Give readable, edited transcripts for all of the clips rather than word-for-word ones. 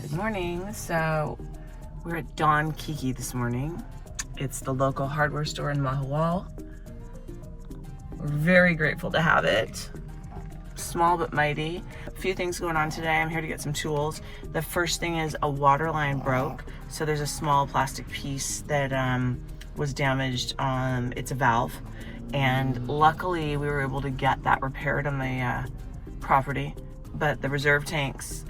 Good morning. So we're at Don Kiki this morning. It's the local hardware store in Mahahual. We're very grateful to have it. Small but mighty. A few things going on today. I'm here to get some tools. The first thing is a water line broke. So there's a small plastic piece that was damaged. It's a valve. And luckily we were able to get that repaired on the property. But the reserve tanks,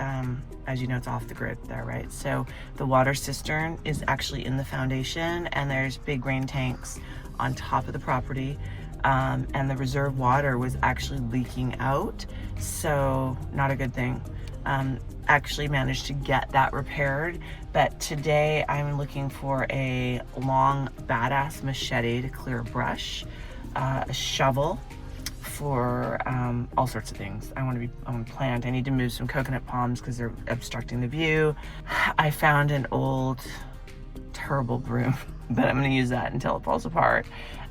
as you know, it's off the grid there, right? So the water cistern is actually in the foundation, and there's big rain tanks on top of the property. And the reserve water was actually leaking out, so not a good thing. Actually managed to get that repaired, but today I'm looking for a long badass machete to clear a brush, a shovel for all sorts of things. I want to plant. I need to move some coconut palms because they're obstructing the view. I found an old terrible broom, but I'm going to use that until it falls apart.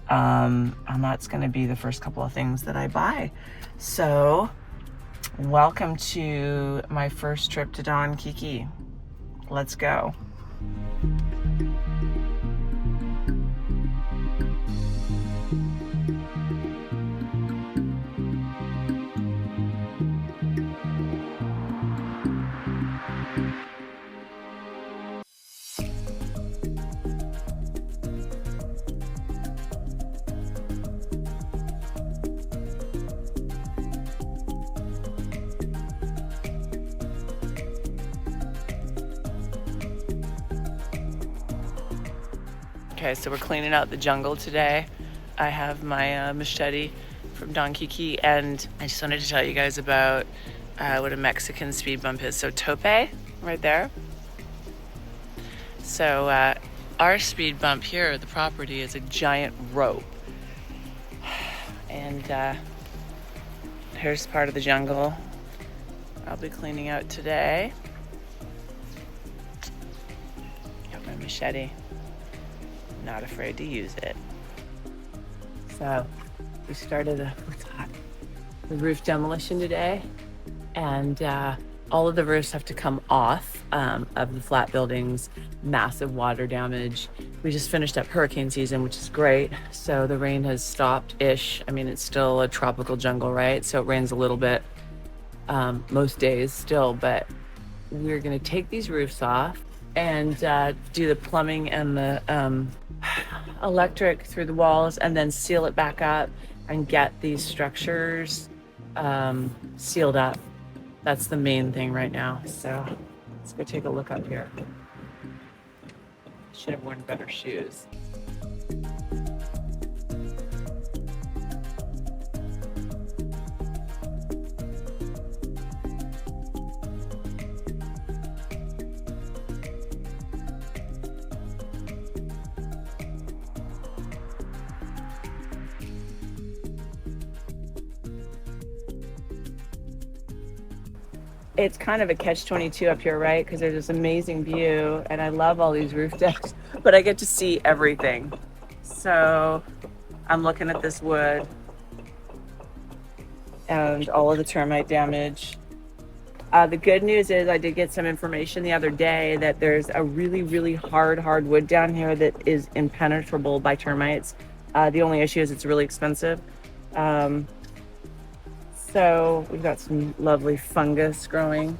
And that's going to be the first couple of things that I buy. So welcome to my first trip to Don Kiki. Let's go. Okay, so we're cleaning out the jungle today. I have my machete from Don Kiki, and I just wanted to tell you guys about what a Mexican speed bump is. So tope, right there. So our speed bump here at the property is a giant rope. And here's part of the jungle I'll be cleaning out today. Got my machete. Not afraid to use it. So we started the roof demolition today, and all of the roofs have to come off of the flat buildings. Massive water damage. We just finished up hurricane season, which is great. So the rain has stopped-ish. I mean, it's still a tropical jungle, right? So it rains a little bit most days still, but we're gonna take these roofs off and do the plumbing and the electric through the walls, and then seal it back up and get these structures sealed up. That's the main thing right now. So let's go take a look up here. Should have worn better shoes. It's kind of a catch-22 up here, right? Because there's this amazing view, and I love all these roof decks, but I get to see everything. So I'm looking at this wood and all of the termite damage. The good news is I did get some information the other day that there's a really, really hard wood down here that is impenetrable by termites. The only issue is it's really expensive. So we've got some lovely fungus growing.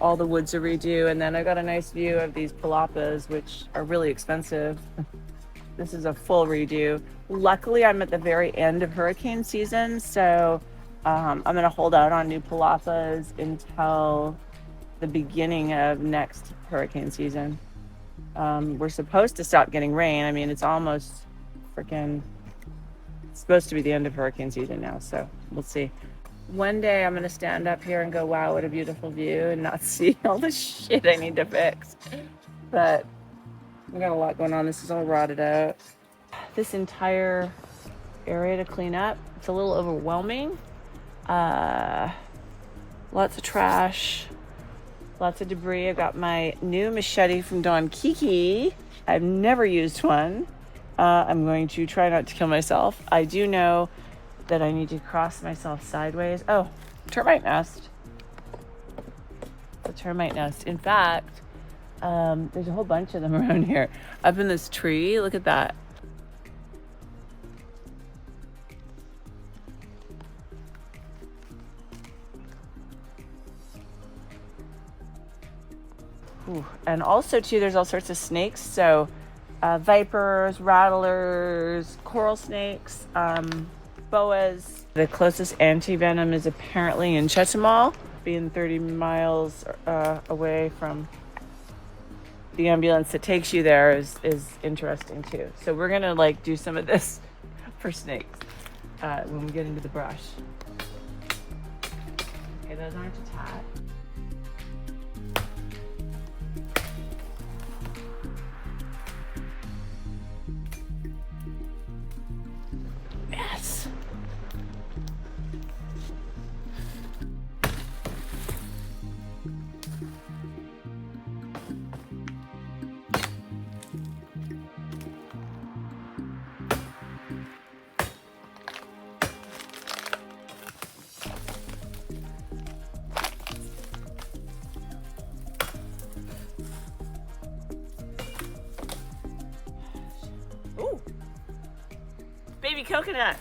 All the woods are redo, and then I got a nice view of these palapas, which are really expensive. This is a full redo. Luckily, I'm at the very end of hurricane season, so I'm gonna hold out on new palapas until the beginning of next hurricane season. We're supposed to stop getting rain. I mean, it's almost it's supposed to be the end of hurricane season now, so we'll see. One day I'm gonna stand up here and go, wow, what a beautiful view, and not see all the shit I need to fix. But we got a lot going on. This is all rotted out. This entire area to clean up, it's a little overwhelming. Lots of trash, lots of debris. I've got my new machete from Don Kiki. I've never used one. I'm going to try not to kill myself. I do know that I need to cross myself sideways. Oh, termite nest. The termite nest. In fact, There's a whole bunch of them around here. Up in this tree, look at that. Ooh. And also too, there's all sorts of snakes. So vipers, rattlers, coral snakes, boas. The closest anti-venom is apparently in Chetumal, being 30 miles away from the ambulance that takes you there is interesting too. So we're gonna like do some of this for snakes when we get into the brush. Okay, those aren't attached. Yes. Ooh. Baby coconut.